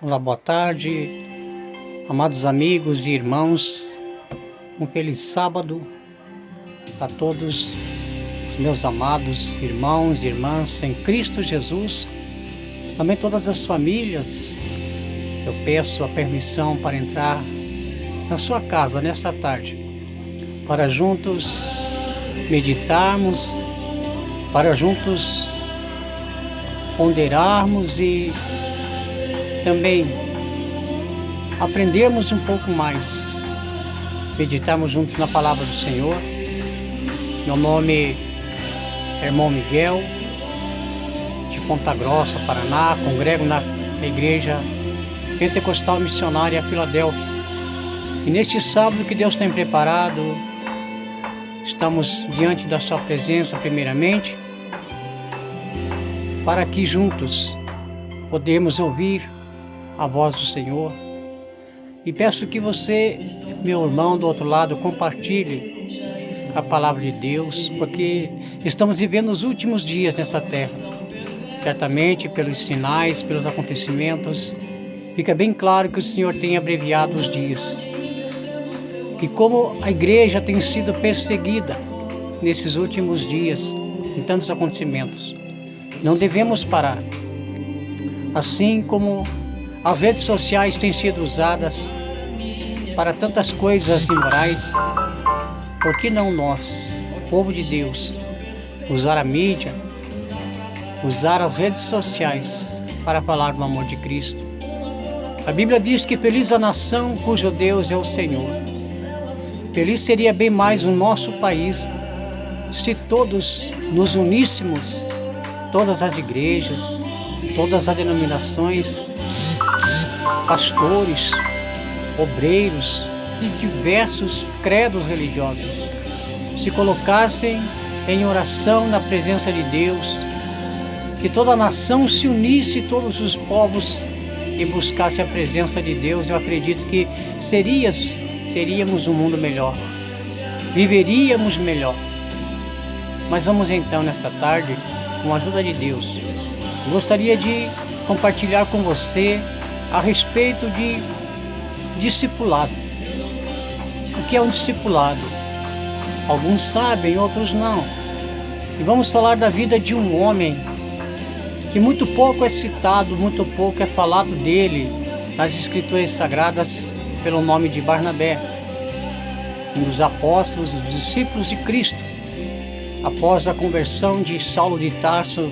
Olá, boa tarde, amados amigos e irmãos. Um feliz sábado a todos os meus amados irmãos e irmãs em Cristo Jesus. Também todas as famílias. Eu peço a permissão para entrar na sua casa nesta tarde, para juntos meditarmos, para juntos ponderarmos e também aprendermos um pouco mais, meditarmos juntos na palavra do Senhor. Meu nome é irmão Miguel, de Ponta Grossa, Paraná, congrego na Igreja Pentecostal Missionária Filadélfia. E neste sábado que Deus tem preparado, estamos diante da sua presença primeiramente, para que juntos podemos ouvir a voz do Senhor. E peço que você, meu irmão do outro lado, compartilhe a palavra de Deus, porque estamos vivendo os últimos dias nessa terra. Certamente, pelos sinais, pelos acontecimentos, fica bem claro que o Senhor tem abreviado os dias. E como a igreja tem sido perseguida nesses últimos dias, em tantos acontecimentos, não devemos parar. Assim como as redes sociais têm sido usadas para tantas coisas imorais, por que não nós, povo de Deus, usar a mídia, usar as redes sociais para falar do amor de Cristo? A Bíblia diz que feliz a nação cujo Deus é o Senhor. Feliz seria bem mais o nosso país se todos nos uníssemos, todas as igrejas, todas as denominações, pastores, obreiros e diversos credos religiosos se colocassem em oração na presença de Deus, que toda a nação se unisse, todos os povos, e buscasse a presença de Deus. Eu acredito que teríamos um mundo melhor, viveríamos melhor. Mas vamos então nesta tarde, com a ajuda de Deus, eu gostaria de compartilhar com você a respeito de discipulado. O que é um discipulado? Alguns sabem, outros não. E vamos falar da vida de um homem que muito pouco é citado, muito pouco é falado dele nas Escrituras Sagradas, pelo nome de Barnabé, um dos apóstolos, dos discípulos de Cristo. Após a conversão de Saulo de Tarso,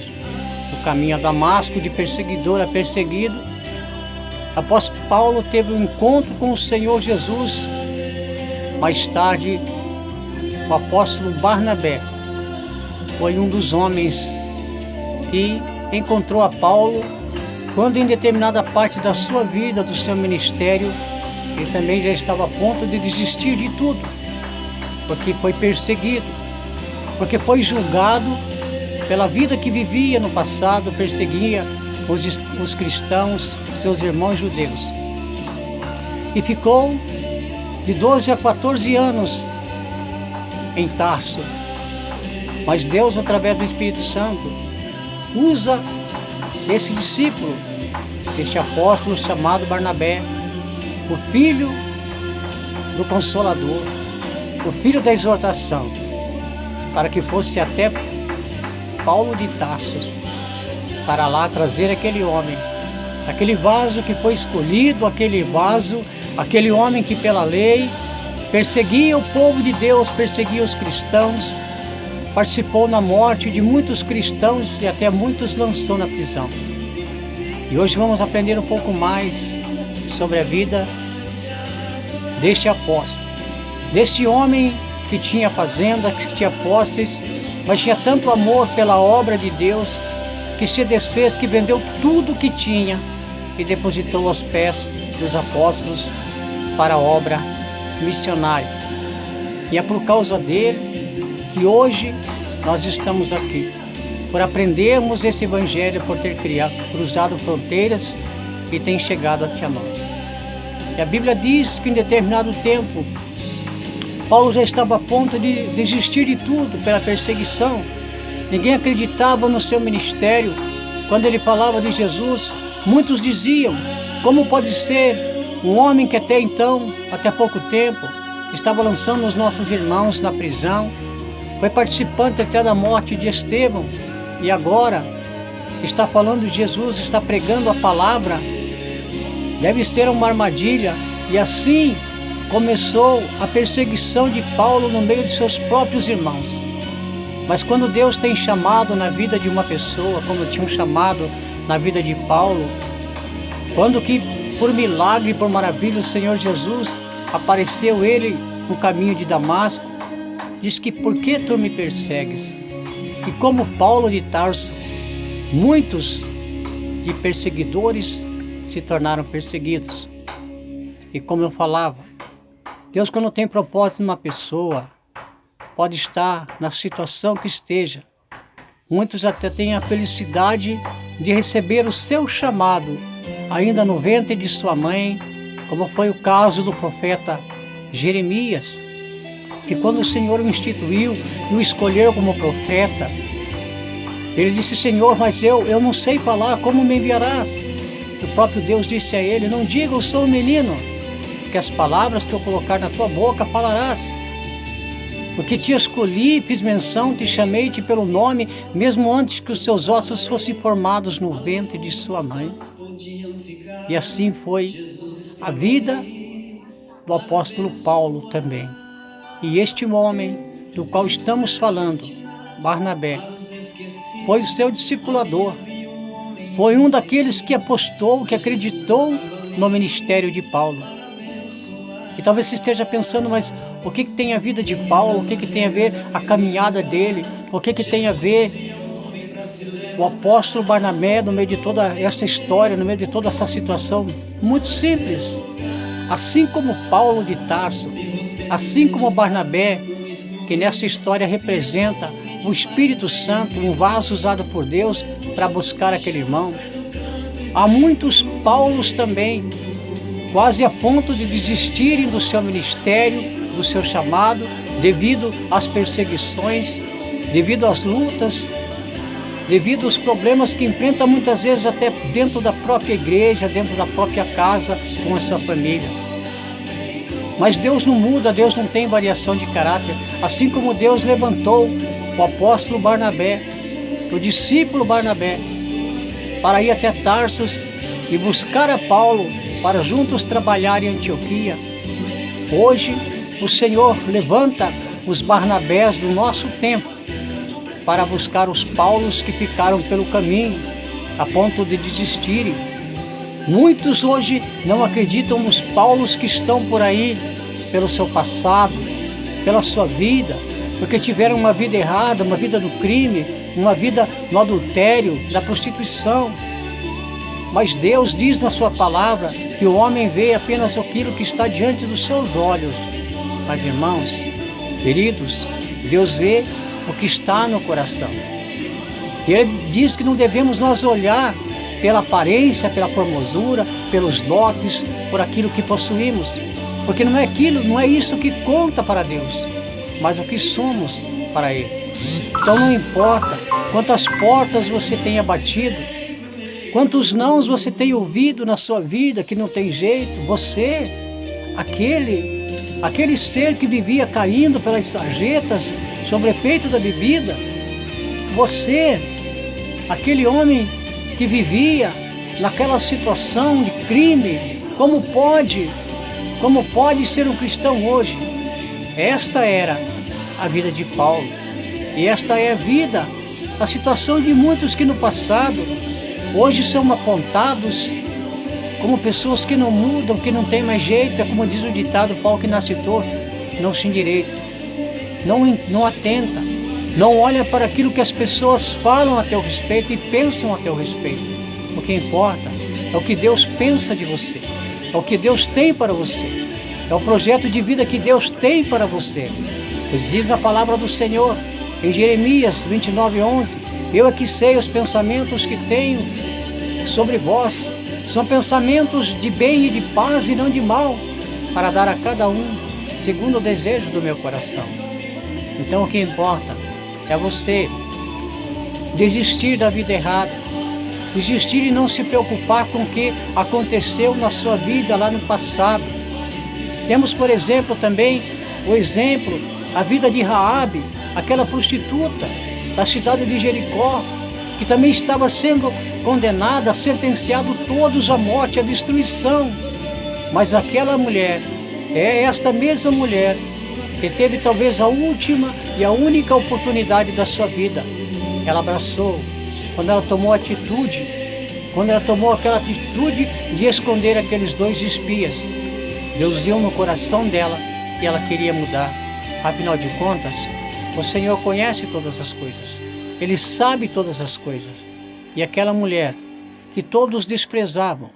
no caminho a Damasco, de perseguidor a perseguido, após Paulo teve um encontro com o Senhor Jesus, mais tarde o apóstolo Barnabé foi um dos homens que encontrou a Paulo quando, em determinada parte da sua vida, do seu ministério, ele também já estava a ponto de desistir de tudo, porque foi perseguido, porque foi julgado pela vida que vivia no passado, perseguia os cristãos, seus irmãos judeus. E ficou de 12 a 14 anos em Tarso. Mas Deus, através do Espírito Santo, usa esse discípulo, este apóstolo chamado Barnabé, o filho do Consolador, o filho da exortação, para que fosse até Paulo de Tarsos, para lá trazer aquele homem, aquele vaso que foi escolhido, aquele homem que pela lei perseguia o povo de Deus, perseguia os cristãos, participou na morte de muitos cristãos e até muitos lançou na prisão. E hoje vamos aprender um pouco mais sobre a vida deste apóstolo, deste homem que tinha fazenda, que tinha posses, mas tinha tanto amor pela obra de Deus, que se desfez, que vendeu tudo o que tinha e depositou aos pés dos apóstolos para a obra missionária. E é por causa dele que hoje nós estamos aqui, por aprendermos esse evangelho, por ter cruzado fronteiras e tem chegado até nós. E a Bíblia diz que em determinado tempo Paulo já estava a ponto de desistir de tudo pela perseguição. Ninguém acreditava no seu ministério, quando ele falava de Jesus, muitos diziam: como pode ser um homem que até então, até pouco tempo, estava lançando os nossos irmãos na prisão, foi participante até da morte de Estevão, e agora está falando de Jesus, está pregando a palavra? Deve ser uma armadilha. E assim começou a perseguição de Paulo no meio de seus próprios irmãos. Mas quando Deus tem chamado na vida de uma pessoa, como tinha um chamado na vida de Paulo, quando que por milagre e por maravilha o Senhor Jesus apareceu ele no caminho de Damasco, diz que: por que tu me persegues? E como Paulo de Tarso, muitos de perseguidores se tornaram perseguidos. E como eu falava, Deus, quando tem propósito numa pessoa, pode estar na situação que esteja. Muitos até têm a felicidade de receber o seu chamado ainda no ventre de sua mãe, como foi o caso do profeta Jeremias, que quando o Senhor o instituiu e o escolheu como profeta, ele disse: Senhor, mas eu não sei falar, como me enviarás? O próprio Deus disse a ele: não diga eu sou um menino, que as palavras que eu colocar na tua boca falarás. Porque te escolhi, fiz menção, te chamei-te pelo nome, mesmo antes que os seus ossos fossem formados no ventre de sua mãe. E assim foi a vida do apóstolo Paulo também. E este homem do qual estamos falando, Barnabé, foi o seu discipulador, foi um daqueles que apostou, que acreditou no ministério de Paulo. E talvez você esteja pensando: mas o que tem a vida de Paulo? O que tem a ver a caminhada dele? O que tem a ver o apóstolo Barnabé no meio de toda essa história, no meio de toda essa situação? Muito simples. Assim como Paulo de Tarso, assim como Barnabé, que nessa história representa o Espírito Santo, um vaso usado por Deus para buscar aquele irmão, há muitos Paulos também, quase a ponto de desistirem do seu ministério, do seu chamado, devido às perseguições, devido às lutas, devido aos problemas que enfrentam muitas vezes até dentro da própria igreja, dentro da própria casa, com a sua família. Mas Deus não muda, Deus não tem variação de caráter. Assim como Deus levantou o apóstolo Barnabé, o discípulo Barnabé, para ir até Tarsus e buscar a Paulo, para juntos trabalhar em Antioquia, hoje o Senhor levanta os Barnabés do nosso tempo para buscar os Paulos que ficaram pelo caminho, a ponto de desistirem. Muitos hoje não acreditam nos Paulos que estão por aí, pelo seu passado, pela sua vida, porque tiveram uma vida errada, uma vida do crime, uma vida no adultério, na prostituição. Mas Deus diz na sua palavra que o homem vê apenas aquilo que está diante dos seus olhos. Mas, irmãos, queridos, Deus vê o que está no coração. E Ele diz que não devemos nós olhar pela aparência, pela formosura, pelos dotes, por aquilo que possuímos, porque não é isso que conta para Deus, mas o que somos para Ele. Então não importa quantas portas você tenha batido, quantos nãos você tem ouvido na sua vida que não tem jeito, você, aquele ser que vivia caindo pelas sarjetas sobre o efeito da bebida, você, aquele homem que vivia naquela situação de crime, como pode ser um cristão hoje? Esta era a vida de Paulo, e esta é a vida, a situação de muitos que no passado, hoje são apontados como pessoas que não mudam, que não tem mais jeito. É como diz o ditado: pau que nasce torto, não se endireita. Não atenta, não olha para aquilo que as pessoas falam a teu respeito e pensam a teu respeito. O que importa é o que Deus pensa de você, é o que Deus tem para você, é o projeto de vida que Deus tem para você. Pois diz na palavra do Senhor, em Jeremias 29:11, eu é que sei os pensamentos que tenho sobre vós, são pensamentos de bem e de paz e não de mal, para dar a cada um segundo o desejo do meu coração. Então o que importa é você desistir da vida errada, desistir e não se preocupar com o que aconteceu na sua vida lá no passado. Temos, por exemplo, também a vida de Raabe, aquela prostituta da cidade de Jericó, que também estava sendo condenada, sentenciado todos à morte, à destruição. Mas aquela mulher, é esta mesma mulher, que teve talvez a última e a única oportunidade da sua vida. Ela abraçou, quando ela tomou aquela atitude de esconder aqueles 2 espias. Deus viu no coração dela e ela queria mudar. Afinal de contas, o Senhor conhece todas as coisas. Ele sabe todas as coisas. E aquela mulher que todos desprezavam,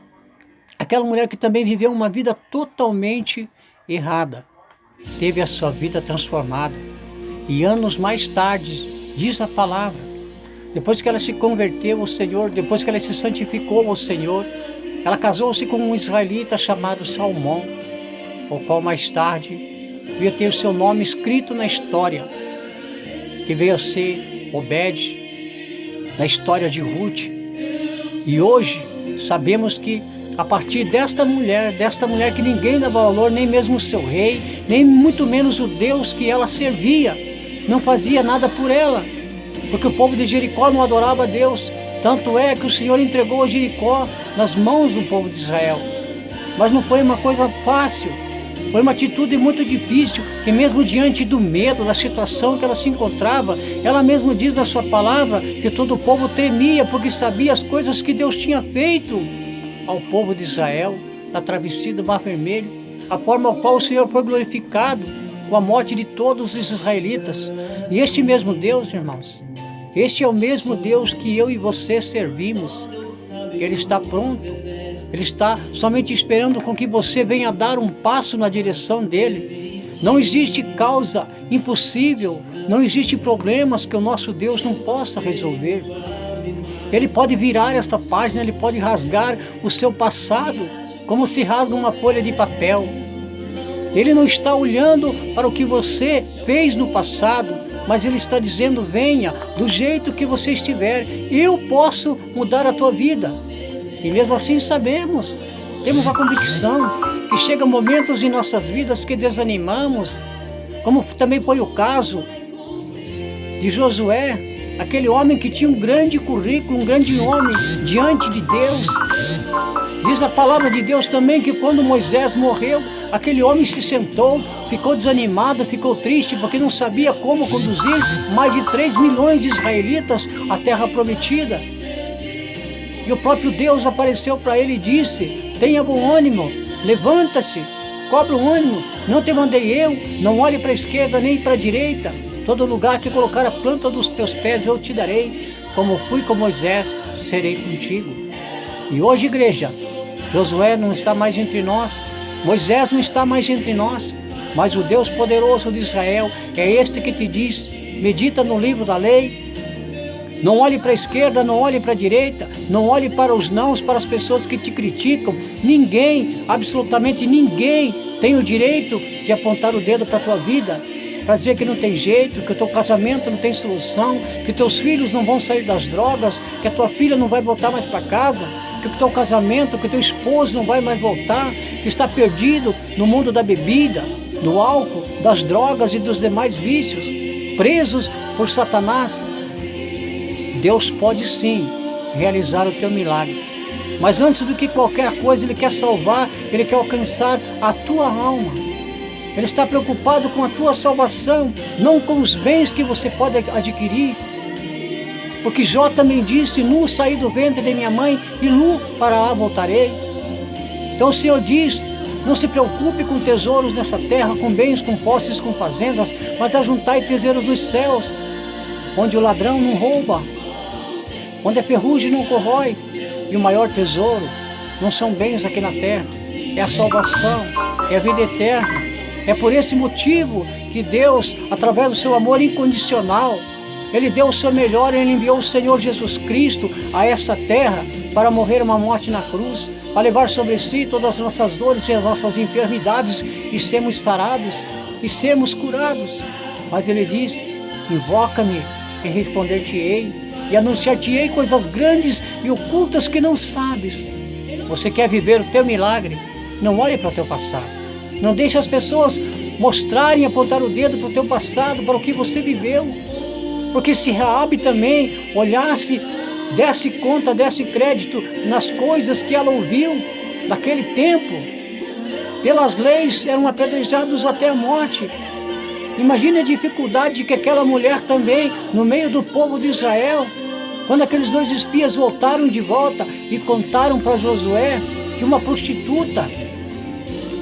aquela mulher que também viveu uma vida totalmente errada, teve a sua vida transformada. E anos mais tarde, diz a palavra, depois que ela se converteu ao Senhor, depois que ela se santificou ao Senhor, ela casou-se com um israelita chamado Salmão, o qual mais tarde veio ter o seu nome escrito na história, que veio a ser Obed, na história de Ruth. E hoje sabemos que a partir desta mulher que ninguém dava valor, nem mesmo o seu rei, nem muito menos o Deus que ela servia, não fazia nada por ela, porque o povo de Jericó não adorava a Deus. Tanto é que o Senhor entregou Jericó nas mãos do povo de Israel. Mas não foi uma coisa fácil, foi uma atitude muito difícil, que mesmo diante do medo, da situação que ela se encontrava, ela mesmo diz na sua palavra que todo o povo tremia, porque sabia as coisas que Deus tinha feito ao povo de Israel, na travessia do Mar Vermelho, a forma ao qual o Senhor foi glorificado com a morte de todos os israelitas. E este mesmo Deus, irmãos, este é o mesmo Deus que eu e você servimos. Ele está pronto, Ele está somente esperando com que você venha dar um passo na direção dEle. Não existe causa impossível, não existe problemas que o nosso Deus não possa resolver. Ele pode virar esta página, Ele pode rasgar o seu passado, como se rasga uma folha de papel. Ele não está olhando para o que você fez no passado, mas Ele está dizendo: venha, do jeito que você estiver, eu posso mudar a tua vida. E mesmo assim sabemos, temos a convicção que chegam momentos em nossas vidas que desanimamos, como também foi o caso de Josué, aquele homem que tinha um grande currículo, um grande homem diante de Deus. Diz a palavra de Deus também que quando Moisés morreu, aquele homem se sentou, ficou desanimado, ficou triste, porque não sabia como conduzir mais de 3 milhões de israelitas à terra prometida. E o próprio Deus apareceu para ele e disse: tenha bom ânimo, levanta-se, cobre o ânimo, não te mandei eu, não olhe para a esquerda nem para a direita, todo lugar que colocar a planta dos teus pés eu te darei, como fui com Moisés, serei contigo. E hoje, igreja, Josué não está mais entre nós, Moisés não está mais entre nós, mas o Deus poderoso de Israel é este que te diz: medita no livro da lei, não olhe para a esquerda, não olhe para a direita, não olhe para os nãos, para as pessoas que te criticam. Ninguém, absolutamente ninguém, tem o direito de apontar o dedo para a tua vida, para dizer que não tem jeito, que o teu casamento não tem solução, que teus filhos não vão sair das drogas, que a tua filha não vai voltar mais para casa, que o teu casamento, que o teu esposo não vai mais voltar, que está perdido no mundo da bebida, do álcool, das drogas e dos demais vícios, presos por Satanás. Deus pode sim realizar o teu milagre, mas antes do que qualquer coisa, Ele quer salvar, Ele quer alcançar a tua alma. Ele está preocupado com a tua salvação, não com os bens que você pode adquirir. Porque Jó também disse: nu saí do ventre de minha mãe e nu para lá voltarei. Então o Senhor diz: não se preocupe com tesouros nessa terra, com bens, com posses, com fazendas, mas ajuntai tesouros nos céus, onde o ladrão não rouba, onde a ferrugem não corrói. E o maior tesouro não são bens aqui na terra, é a salvação, é a vida eterna. É por esse motivo que Deus, através do seu amor incondicional, Ele deu o seu melhor, Ele enviou o Senhor Jesus Cristo a esta terra para morrer uma morte na cruz, para levar sobre si todas as nossas dores e as nossas enfermidades e sermos sarados e sermos curados. Mas Ele diz: invoca-me e responder-te-ei, e anunciar-te-ei coisas grandes e ocultas que não sabes. Você quer viver o teu milagre? Não olhe para o teu passado. Não deixe as pessoas mostrarem, apontar o dedo para o teu passado, para o que você viveu. Porque se Raabe também olhasse, desse conta, desse crédito nas coisas que ela ouviu naquele tempo, pelas leis eram apedrejados até a morte. Imagine a dificuldade que aquela mulher também, no meio do povo de Israel, quando aqueles 2 espias voltaram de volta e contaram para Josué que uma prostituta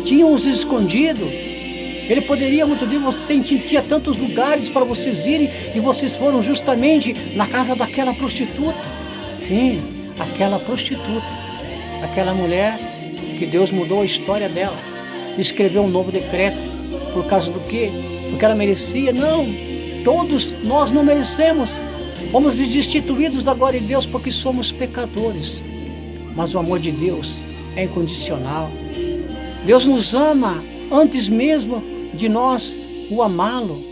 tinha os escondido. Ele poderia muito bem, você tinha tantos lugares para vocês irem e vocês foram justamente na casa daquela prostituta. Sim, aquela prostituta, aquela mulher que Deus mudou a história dela, escreveu um novo decreto. Por causa do quê? Porque ela merecia? Não, todos nós não merecemos. Fomos destituídos da glória de Deus porque somos pecadores. Mas o amor de Deus é incondicional. Deus nos ama antes mesmo de nós o amá-lo.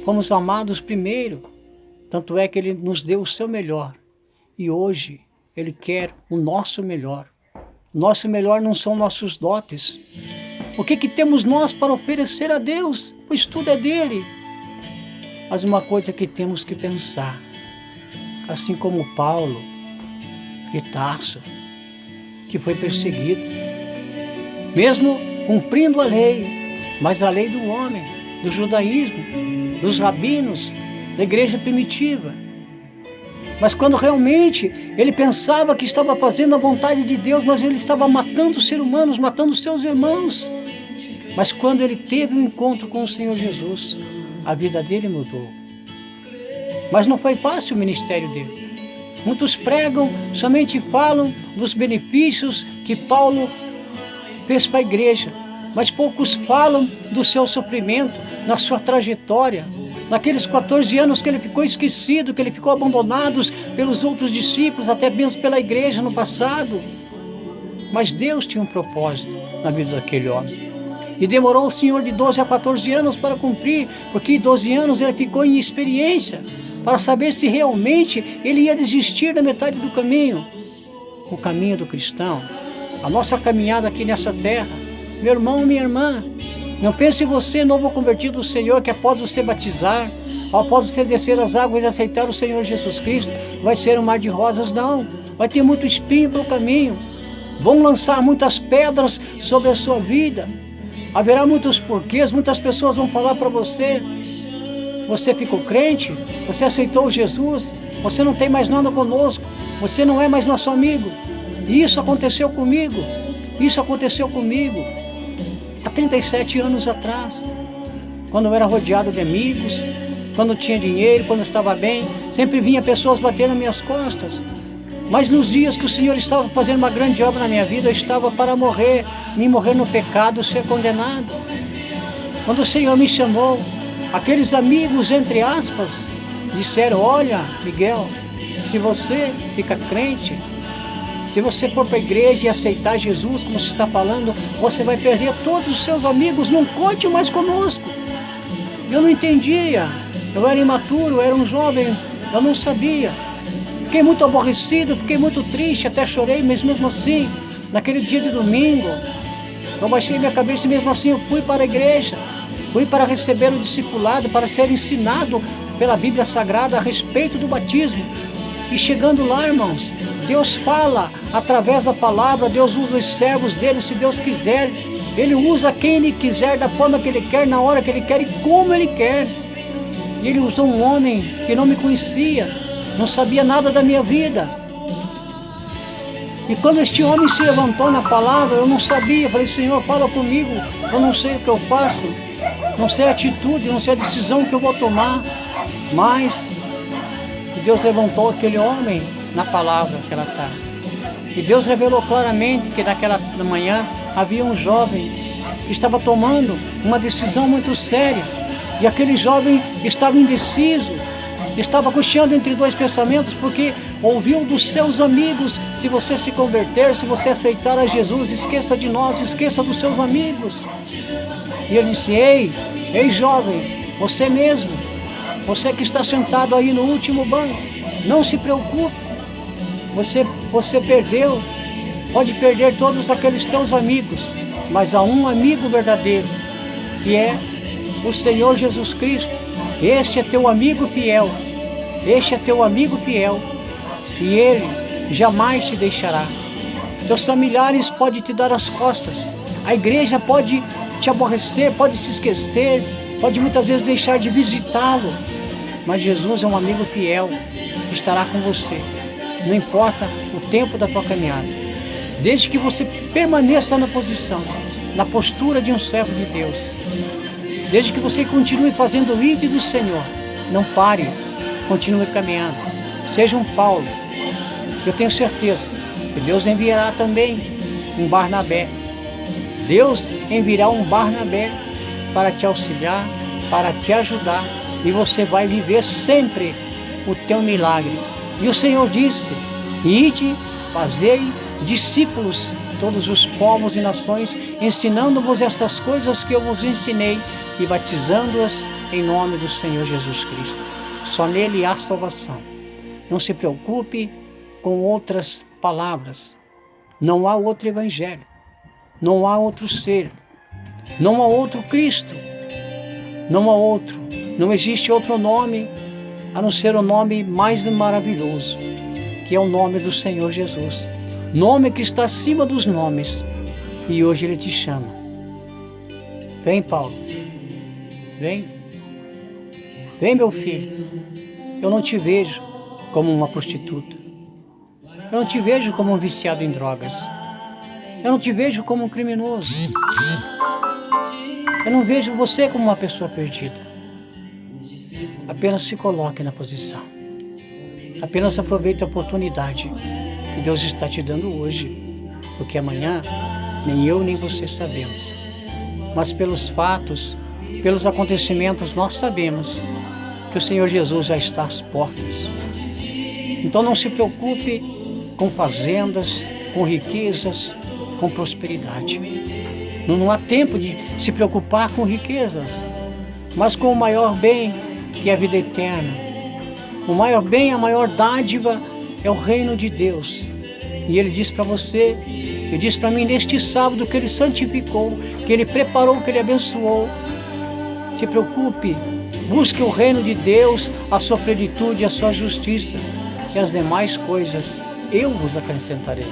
Fomos amados primeiro. Tanto é que Ele nos deu o seu melhor. E hoje Ele quer o nosso melhor. Nosso melhor não são nossos dotes. O que temos nós para oferecer a Deus? Pois tudo é dele. Mas uma coisa que temos que pensar, assim como Paulo de Tarso, que foi perseguido, mesmo cumprindo a lei, mas a lei do homem, do judaísmo, dos rabinos, da igreja primitiva. Mas quando realmente ele pensava que estava fazendo a vontade de Deus, mas ele estava matando os seres humanos, matando os seus irmãos. Mas quando ele teve um encontro com o Senhor Jesus, a vida dele mudou. Mas não foi fácil o ministério dele. Muitos pregam, somente falam dos benefícios que Paulo fez para a igreja, mas poucos falam do seu sofrimento, na sua trajetória, naqueles 14 anos que ele ficou esquecido, que ele ficou abandonado pelos outros discípulos, até mesmo pela igreja no passado. Mas Deus tinha um propósito na vida daquele homem. E demorou o Senhor de 12 a 14 anos para cumprir, porque 12 anos ele ficou em experiência, para saber se realmente ele ia desistir da metade do caminho. O caminho do cristão, a nossa caminhada aqui nessa terra. Meu irmão, minha irmã, não pense você, novo convertido do Senhor, que após você batizar, após você descer as águas e aceitar o Senhor Jesus Cristo, vai ser um mar de rosas. Não, vai ter muito espinho pelo caminho. Vão lançar muitas pedras sobre a sua vida. Haverá muitos porquês, muitas pessoas vão falar para você: você ficou crente? Você aceitou Jesus? Você não tem mais nada conosco? Você não é mais nosso amigo? E isso aconteceu comigo. Isso aconteceu comigo há 37 anos atrás, quando eu era rodeado de amigos, quando eu tinha dinheiro, quando eu estava bem, sempre vinha pessoas bater nas minhas costas. Mas nos dias que o Senhor estava fazendo uma grande obra na minha vida, eu estava para morrer, me morrer no pecado, ser condenado. Quando o Senhor me chamou, aqueles amigos, entre aspas, disseram: olha, Miguel, se você fica crente, se você for para a igreja e aceitar Jesus, como você está falando, você vai perder todos os seus amigos, não conte mais conosco. Eu não entendia, eu era imaturo, eu era um jovem, eu não sabia. Fiquei muito aborrecido, fiquei muito triste, até chorei, mas mesmo assim, naquele dia de domingo, eu baixei minha cabeça e mesmo assim eu fui para a igreja, fui para receber o discipulado, para ser ensinado pela Bíblia Sagrada a respeito do batismo. E chegando lá, irmãos, Deus fala através da palavra, Deus usa os servos dele, se Deus quiser. Ele usa quem Ele quiser, da forma que Ele quer, na hora que Ele quer e como Ele quer. E Ele usou um homem que não me conhecia, não sabia nada da minha vida. E quando este homem se levantou na palavra, eu não sabia. Eu falei: Senhor, fala comigo, eu não sei o que eu faço, não sei a atitude, não sei a decisão que eu vou tomar. Mas Deus levantou aquele homem na palavra que ela está. E Deus revelou claramente que naquela manhã havia um jovem que estava tomando uma decisão muito séria. E aquele jovem estava indeciso, estava cocheando entre dois pensamentos, porque ouviu dos seus amigos: se você se converter, se você aceitar a Jesus, esqueça de nós, esqueça dos seus amigos. E ele disse: ei jovem, você mesmo, você que está sentado aí no último banco, Não se preocupe. Você perdeu, pode perder todos aqueles teus amigos, mas há um amigo verdadeiro, que é o Senhor Jesus Cristo. Este é teu amigo fiel. Este é teu amigo fiel. E Ele jamais te deixará. Teus familiares podem te dar as costas. A igreja pode te aborrecer, pode se esquecer, pode muitas vezes deixar de visitá-lo. Mas Jesus é um amigo fiel, que estará com você. Não importa o tempo da tua caminhada. Desde que você permaneça na posição, na postura de um servo de Deus. Desde que você continue fazendo o ídolo do Senhor. Não pare, continue caminhando. Seja um Paulo. Eu tenho certeza que Deus enviará também um Barnabé. Deus enviará um Barnabé para te auxiliar, para te ajudar. E você vai viver sempre o teu milagre. E o Senhor disse: ide, fazei discípulos todos os povos e nações, ensinando-vos estas coisas que eu vos ensinei e batizando-as em nome do Senhor Jesus Cristo. Só nele há salvação. Não se preocupe com outras palavras. Não há outro evangelho. Não há outro ser. Não há outro Cristo. Não há outro. Não existe outro nome a não ser o nome mais maravilhoso, que é o nome do Senhor Jesus. Nome que está acima dos nomes. E hoje Ele te chama. Vem, Paulo. Vem. Vem, meu filho. Eu não te vejo como uma prostituta. Eu não te vejo como um viciado em drogas. Eu não te vejo como um criminoso. Eu não vejo você como uma pessoa perdida. Apenas se coloque na posição. Apenas aproveite a oportunidade que Deus está te dando hoje, porque amanhã nem eu nem você sabemos. Mas pelos fatos, pelos acontecimentos, nós sabemos que o Senhor Jesus já está às portas. Então não se preocupe com fazendas, com riquezas, com prosperidade. Não há tempo de se preocupar com riquezas, mas com o maior bem, que é a vida eterna. O maior bem, a maior dádiva é o reino de Deus. E Ele diz para você, Ele diz para mim neste sábado que Ele santificou, que Ele preparou, que Ele abençoou. Se preocupe, busque o reino de Deus, a sua plenitude, a sua justiça, e as demais coisas eu vos acrescentarei.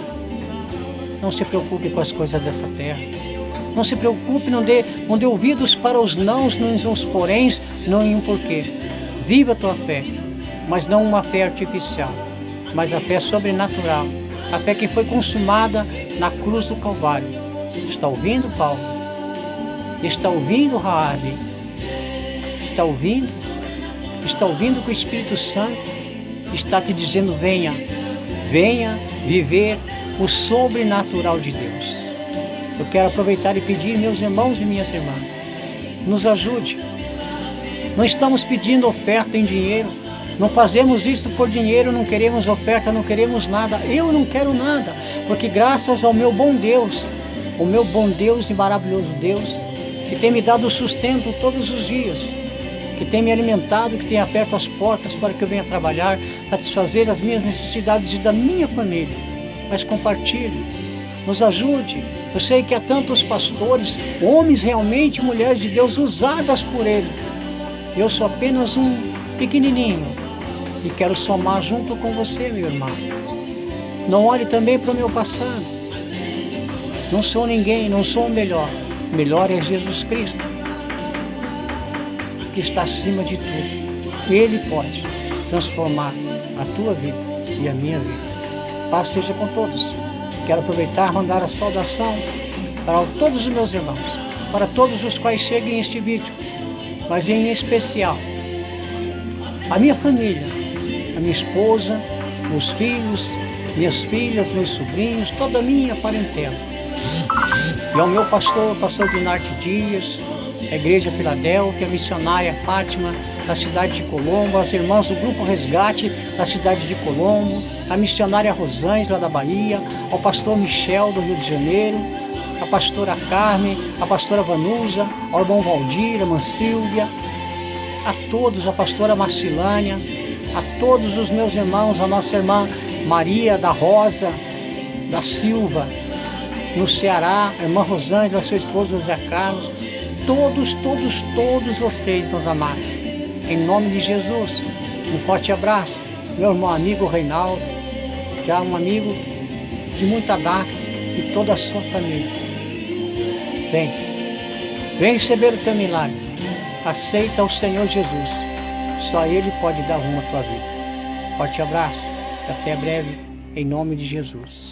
Não se preocupe com as coisas dessa terra. Não se preocupe, não dê ouvidos para os nãos, nem os poréns, não em um porquê. Viva a tua fé, mas não uma fé artificial, mas a fé sobrenatural, a fé que foi consumada na cruz do Calvário. Está ouvindo, Paulo? Está ouvindo, Raabe? Está ouvindo? Está ouvindo que o Espírito Santo está te dizendo: venha, venha viver o sobrenatural de Deus. Eu quero aproveitar e pedir, meus irmãos e minhas irmãs, nos ajude. Não estamos pedindo oferta em dinheiro, não fazemos isso por dinheiro, não queremos oferta, não queremos nada. Eu não quero nada, porque graças ao meu bom Deus, o meu bom Deus e maravilhoso Deus, que tem me dado sustento todos os dias, que tem me alimentado, que tem aberto as portas para que eu venha trabalhar, satisfazer as minhas necessidades e da minha família. Mas compartilhe, nos ajude. Eu sei que há tantos pastores, homens realmente, mulheres de Deus usadas por Ele. Eu sou apenas um pequenininho e quero somar junto com você, meu irmão. Não olhe também para o meu passado. Não sou ninguém, não sou o melhor. O melhor é Jesus Cristo, que está acima de tudo. Ele pode transformar a tua vida e a minha vida. Paz seja com todos. Quero aproveitar e mandar a saudação para todos os meus irmãos, para todos os quais cheguem este vídeo, mas em especial a minha família, a minha esposa, meus filhos, minhas filhas, meus sobrinhos, toda a minha parentela. E ao meu pastor, pastor Dinarte Dias, a Igreja Filadélfia, a missionária Fátima, da cidade de Colombo, as irmãs do Grupo Resgate, da cidade de Colombo, a missionária Rosângela, da Bahia, ao pastor Michel, do Rio de Janeiro, a pastora Carmen, a pastora Vanusa, ao irmão Valdir, a irmã Silvia, a todos, a pastora Marcilânia, a todos os meus irmãos, a nossa irmã Maria da Rosa da Silva, no Ceará, a irmã Rosângela, sua esposa José Carlos, todos vocês, meus amados, em nome de Jesus, um forte abraço, meu irmão amigo Reinaldo, já um amigo de muita data, e toda a sua família. Vem receber o teu milagre, aceita o Senhor Jesus, só Ele pode dar rumo à tua vida. Forte abraço, até breve, em nome de Jesus.